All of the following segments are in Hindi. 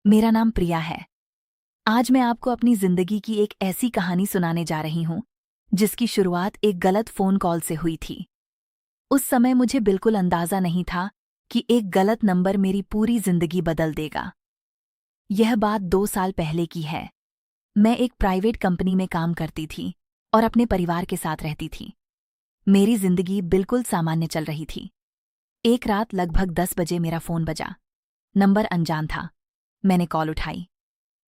मेरा नाम प्रिया है। आज मैं आपको अपनी जिंदगी की एक ऐसी कहानी सुनाने जा रही हूं जिसकी शुरुआत एक गलत फोन कॉल से हुई थी। उस समय मुझे बिल्कुल अंदाजा नहीं था कि एक गलत नंबर मेरी पूरी जिंदगी बदल देगा। यह बात 2 साल पहले की है। मैं एक प्राइवेट कंपनी में काम करती थी और अपने परिवार के साथ रहती थी। मेरी जिंदगी बिल्कुल सामान्य चल रही थी। एक रात लगभग 10 बजे मेरा फोन बजा। नंबर अनजान था। मैंने कॉल उठाई।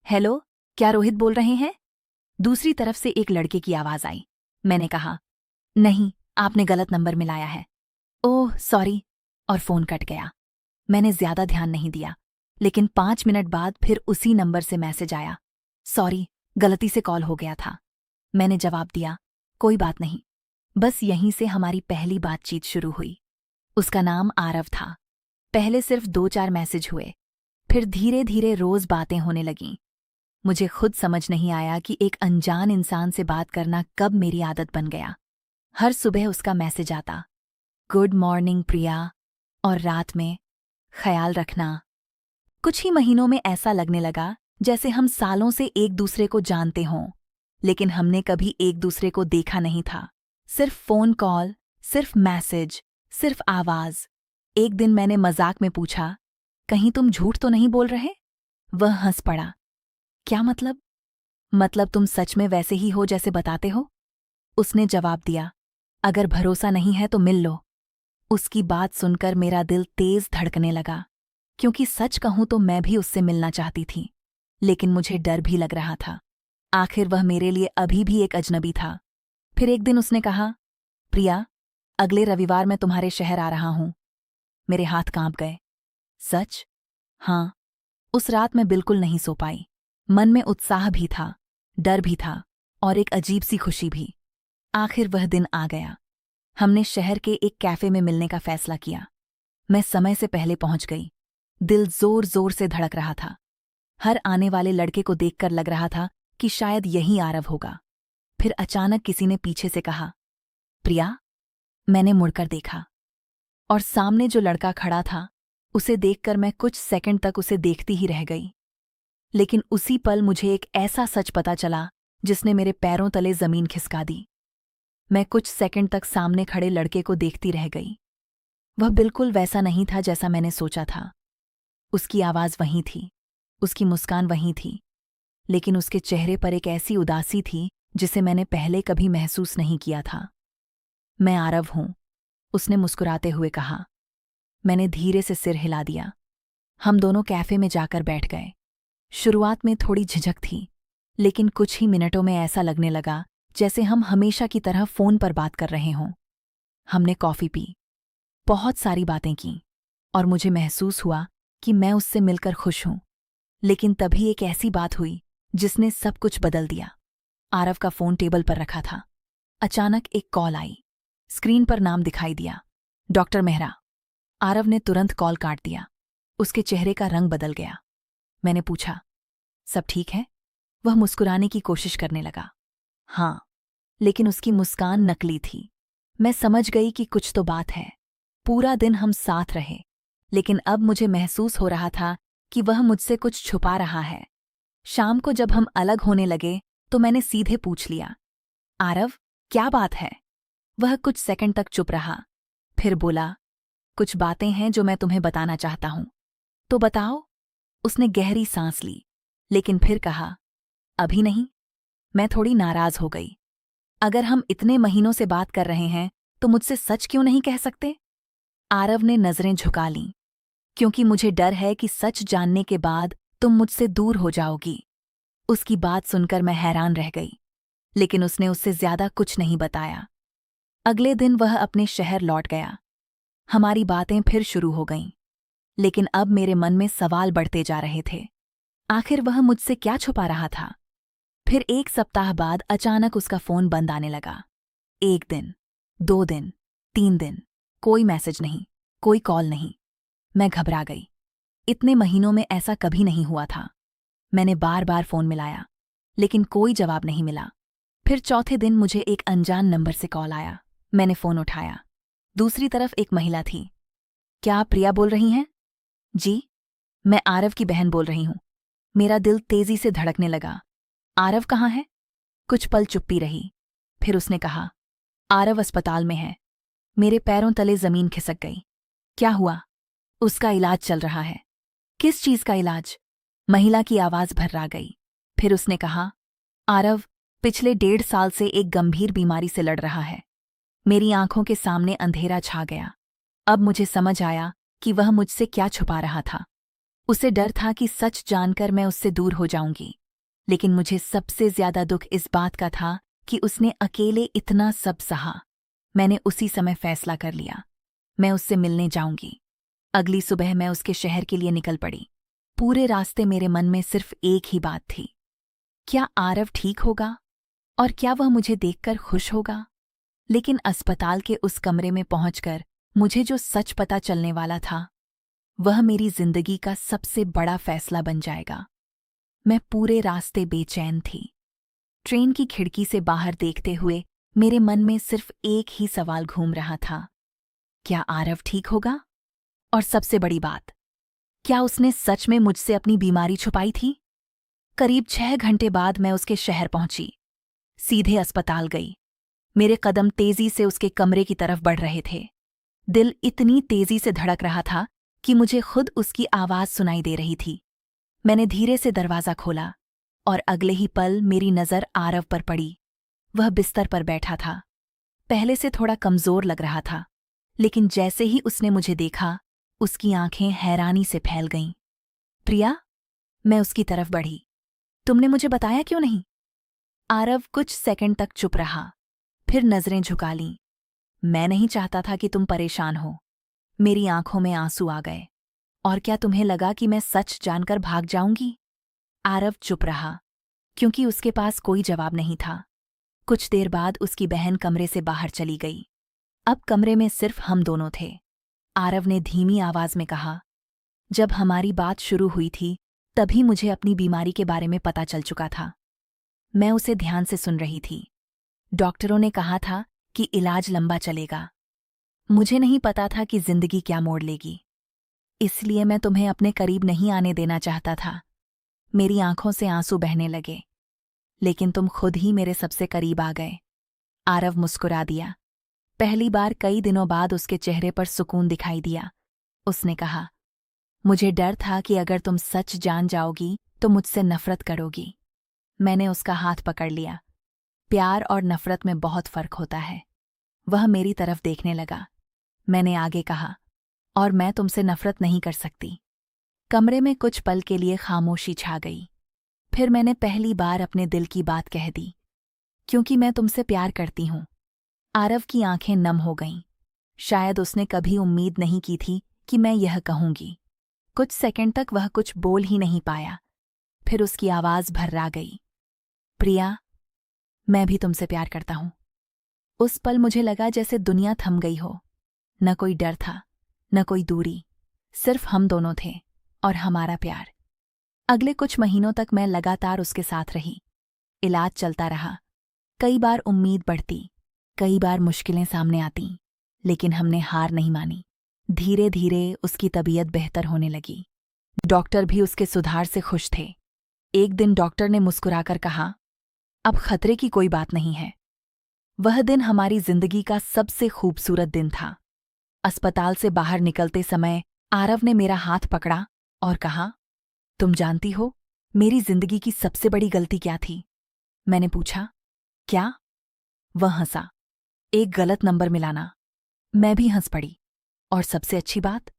हेलो, क्या रोहित बोल रहे हैं? दूसरी तरफ से एक लड़के की आवाज आई। मैंने कहा, नहीं, आपने गलत नंबर मिलाया है। ओह सॉरी, और फोन कट गया। मैंने ज्यादा ध्यान नहीं दिया, लेकिन 5 मिनट बाद फिर उसी नंबर से मैसेज आया। सॉरी, गलती से कॉल हो गया था। मैंने जवाब दिया, कोई बात नहीं। बस यहीं से हमारी पहली बातचीत शुरू हुई। उसका नाम आरव था। पहले सिर्फ 2-4 मैसेज हुए, फिर धीरे धीरे रोज बातें होने लगीं। मुझे खुद समझ नहीं आया कि एक अनजान इंसान से बात करना कब मेरी आदत बन गया। हर सुबह उसका मैसेज आता, गुड मॉर्निंग प्रिया, और रात में, ख्याल रखना। कुछ ही महीनों में ऐसा लगने लगा जैसे हम सालों से एक दूसरे को जानते हों, लेकिन हमने कभी एक दूसरे को देखा नहीं था। सिर्फ फोन कॉल, सिर्फ मैसेज, सिर्फ आवाज। एक दिन मैंने मजाक में पूछा, कहीं तुम झूठ तो नहीं बोल रहे? वह हंस पड़ा। क्या मतलब? मतलब तुम सच में वैसे ही हो जैसे बताते हो? उसने जवाब दिया, अगर भरोसा नहीं है तो मिल लो। उसकी बात सुनकर मेरा दिल तेज धड़कने लगा, क्योंकि सच कहूं तो मैं भी उससे मिलना चाहती थी, लेकिन मुझे डर भी लग रहा था। आखिर वह मेरे लिए अभी भी एक अजनबी था। फिर एक दिन उसने कहा, प्रिया, अगले रविवार मैं तुम्हारे शहर आ रहा हूं। मेरे हाथ कांप गए। सच? हाँ। उस रात मैं बिल्कुल नहीं सो पाई। मन में उत्साह भी था, डर भी था, और एक अजीब सी खुशी भी। आखिर वह दिन आ गया। हमने शहर के एक कैफे में मिलने का फैसला किया। मैं समय से पहले पहुंच गई। दिल जोर जोर से धड़क रहा था। हर आने वाले लड़के को देखकर लग रहा था कि शायद यही आरव होगा। फिर अचानक किसी ने पीछे से कहा, प्रिया। मैंने मुड़कर देखा, और सामने जो लड़का खड़ा था, उसे देखकर मैं कुछ सेकंड तक उसे देखती ही रह गई। लेकिन उसी पल मुझे एक ऐसा सच पता चला जिसने मेरे पैरों तले जमीन खिसका दी। मैं कुछ सेकंड तक सामने खड़े लड़के को देखती रह गई। वह बिल्कुल वैसा नहीं था जैसा मैंने सोचा था। उसकी आवाज वहीं थी, उसकी मुस्कान वहीं थी, लेकिन उसके चेहरे पर एक ऐसी उदासी थी जिसे मैंने पहले कभी महसूस नहीं किया था। मैं आरव हूं, उसने मुस्कुराते हुए कहा। मैंने धीरे से सिर हिला दिया। हम दोनों कैफे में जाकर बैठ गए। शुरुआत में थोड़ी झिझक थी, लेकिन कुछ ही मिनटों में ऐसा लगने लगा जैसे हम हमेशा की तरह फोन पर बात कर रहे हों। हमने कॉफी पी, बहुत सारी बातें की, और मुझे महसूस हुआ कि मैं उससे मिलकर खुश हूं। लेकिन तभी एक ऐसी बात हुई जिसने सब कुछ बदल दिया। आरव का फोन टेबल पर रखा था। अचानक एक कॉल आई। स्क्रीन पर नाम दिखाई दिया, डॉक्टर मेहरा। आरव ने तुरंत कॉल काट दिया। उसके चेहरे का रंग बदल गया। मैंने पूछा, सब ठीक है? वह मुस्कुराने की कोशिश करने लगा। हाँ, लेकिन उसकी मुस्कान नकली थी। मैं समझ गई कि कुछ तो बात है। पूरा दिन हम साथ रहे, लेकिन अब मुझे महसूस हो रहा था कि वह मुझसे कुछ छुपा रहा है। शाम को जब हम अलग होने लगे तो मैंने सीधे पूछ लिया, आरव, क्या बात है? वह कुछ सेकंड तक चुप रहा, फिर बोला, कुछ बातें हैं जो मैं तुम्हें बताना चाहता हूं। तो बताओ। उसने गहरी सांस ली, लेकिन फिर कहा, अभी नहीं। मैं थोड़ी नाराज हो गई। अगर हम इतने महीनों से बात कर रहे हैं तो मुझसे सच क्यों नहीं कह सकते? आरव ने नजरें झुका लीं, क्योंकि मुझे डर है कि सच जानने के बाद तुम मुझसे दूर हो जाओगी। उसकी बात सुनकर मैं हैरान रह गई, लेकिन उसने उससे ज्यादा कुछ नहीं बताया। अगले दिन वह अपने शहर लौट गया। हमारी बातें फिर शुरू हो गईं, लेकिन अब मेरे मन में सवाल बढ़ते जा रहे थे। आखिर वह मुझसे क्या छुपा रहा था? फिर 1 सप्ताह बाद अचानक उसका फोन बंद आने लगा। 1 दिन, 2 दिन, 3 दिन, कोई मैसेज नहीं, कोई कॉल नहीं। मैं घबरा गई। इतने महीनों में ऐसा कभी नहीं हुआ था। मैंने बार बार फोन मिलाया, लेकिन कोई जवाब नहीं मिला। फिर चौथे दिन मुझे एक अनजान नंबर से कॉल आया। मैंने फोन उठाया। दूसरी तरफ एक महिला थी। क्या आप प्रिया बोल रही हैं? जी, मैं आरव की बहन बोल रही हूं। मेरा दिल तेजी से धड़कने लगा। आरव कहाँ है? कुछ पल चुप्पी रही। फिर उसने कहा, आरव अस्पताल में है। मेरे पैरों तले जमीन खिसक गई। क्या हुआ? उसका इलाज चल रहा है। किस चीज का इलाज? महिला की आवाज भर्रा गई। फिर उसने कहा, आरव पिछले 1.5 साल से एक गंभीर बीमारी से लड़ रहा है। मेरी आंखों के सामने अंधेरा छा गया। अब मुझे समझ आया कि वह मुझसे क्या छुपा रहा था। उसे डर था कि सच जानकर मैं उससे दूर हो जाऊंगी, लेकिन मुझे सबसे ज्यादा दुख इस बात का था कि उसने अकेले इतना सब सहा। मैंने उसी समय फैसला कर लिया, मैं उससे मिलने जाऊंगी। अगली सुबह मैं उसके शहर के लिए निकल पड़ी। पूरे रास्ते मेरे मन में सिर्फ एक ही बात थी, क्या आरव ठीक होगा और क्या वह मुझे देखकर खुश होगा? लेकिन अस्पताल के उस कमरे में पहुंचकर मुझे जो सच पता चलने वाला था, वह मेरी जिंदगी का सबसे बड़ा फैसला बन जाएगा। मैं पूरे रास्ते बेचैन थी। ट्रेन की खिड़की से बाहर देखते हुए मेरे मन में सिर्फ एक ही सवाल घूम रहा था, क्या आरव ठीक होगा? और सबसे बड़ी बात, क्या उसने सच में मुझसे अपनी बीमारी छुपाई थी? करीब 6 घंटे बाद मैं उसके शहर पहुंची। सीधे अस्पताल गई। मेरे कदम तेजी से उसके कमरे की तरफ बढ़ रहे थे। दिल इतनी तेजी से धड़क रहा था कि मुझे खुद उसकी आवाज सुनाई दे रही थी। मैंने धीरे से दरवाजा खोला और अगले ही पल मेरी नजर आरव पर पड़ी। वह बिस्तर पर बैठा था। पहले से थोड़ा कमजोर लग रहा था, लेकिन जैसे ही उसने मुझे देखा, उसकी आंखें हैरानी से फैल गईं। प्रिया, मैं उसकी तरफ बढ़ी। तुमने मुझे बताया क्यों नहीं? आरव कुछ सेकंड तक चुप रहा, फिर नजरें झुका लीं। मैं नहीं चाहता था कि तुम परेशान हो। मेरी आंखों में आंसू आ गए। और क्या तुम्हें लगा कि मैं सच जानकर भाग जाऊंगी? आरव चुप रहा, क्योंकि उसके पास कोई जवाब नहीं था। कुछ देर बाद उसकी बहन कमरे से बाहर चली गई। अब कमरे में सिर्फ हम दोनों थे। आरव ने धीमी आवाज में कहा, जब हमारी बात शुरू हुई थी, तभी मुझे अपनी बीमारी के बारे में पता चल चुका था। मैं उसे ध्यान से सुन रही थी। डॉक्टरों ने कहा था कि इलाज लंबा चलेगा। मुझे नहीं पता था कि जिंदगी क्या मोड़ लेगी। इसलिए मैं तुम्हें अपने करीब नहीं आने देना चाहता था। मेरी आंखों से आंसू बहने लगे, लेकिन तुम खुद ही मेरे सबसे करीब आ गए। आरव मुस्कुरा दिया। पहली बार कई दिनों बाद उसके चेहरे पर सुकून दिखाई दिया। उसने कहा, मुझे डर था कि अगर तुम सच जान जाओगी तो मुझसे नफरत करोगी। मैंने उसका हाथ पकड़ लिया। प्यार और नफरत में बहुत फर्क होता है। वह मेरी तरफ देखने लगा। मैंने आगे कहा, और मैं तुमसे नफरत नहीं कर सकती। कमरे में कुछ पल के लिए खामोशी छा गई। फिर मैंने पहली बार अपने दिल की बात कह दी, क्योंकि मैं तुमसे प्यार करती हूं। आरव की आंखें नम हो गईं। शायद उसने कभी उम्मीद नहीं की थी कि मैं यह कहूंगी। कुछ सेकंड तक वह कुछ बोल ही नहीं पाया। फिर उसकी आवाज भर्रा गई, प्रिया, मैं भी तुमसे प्यार करता हूं। उस पल मुझे लगा जैसे दुनिया थम गई हो। न कोई डर था, न कोई दूरी, सिर्फ हम दोनों थे और हमारा प्यार। अगले कुछ महीनों तक मैं लगातार उसके साथ रही। इलाज चलता रहा। कई बार उम्मीद बढ़ती, कई बार मुश्किलें सामने आती, लेकिन हमने हार नहीं मानी। धीरे धीरे उसकी तबीयत बेहतर होने लगी। डॉक्टर भी उसके सुधार से खुश थे। एक दिन डॉक्टर ने मुस्कुराकर कहा, अब खतरे की कोई बात नहीं है। वह दिन हमारी जिंदगी का सबसे खूबसूरत दिन था। अस्पताल से बाहर निकलते समय आरव ने मेरा हाथ पकड़ा और कहा, तुम जानती हो मेरी जिंदगी की सबसे बड़ी गलती क्या थी? मैंने पूछा, क्या? वह हंसा, एक गलत नंबर मिलाना। मैं भी हंस पड़ी। और सबसे अच्छी बात,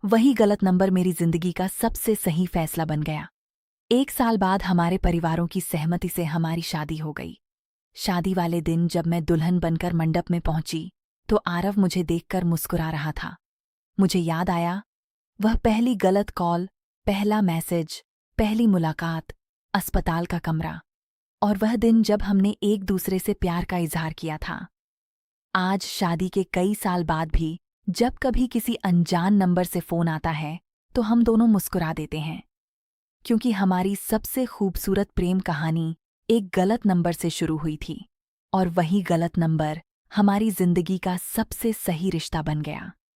वही गलत नंबर मेरी जिंदगी का सबसे सही फैसला बन गया। 1 साल बाद हमारे परिवारों की सहमति से हमारी शादी हो गई। शादी वाले दिन जब मैं दुल्हन बनकर मंडप में पहुंची, तो आरव मुझे देखकर मुस्कुरा रहा था। मुझे याद आया, वह पहली गलत कॉल, पहला मैसेज, पहली मुलाकात, अस्पताल का कमरा, और वह दिन जब हमने एक दूसरे से प्यार का इजहार किया था। आज शादी के कई साल बाद भी जब कभी किसी अनजान नंबर से फोन आता है, तो हम दोनों मुस्कुरा देते हैं, क्योंकि हमारी सबसे खूबसूरत प्रेम कहानी एक गलत नंबर से शुरू हुई थी, और वही गलत नंबर हमारी जिंदगी का सबसे सही रिश्ता बन गया।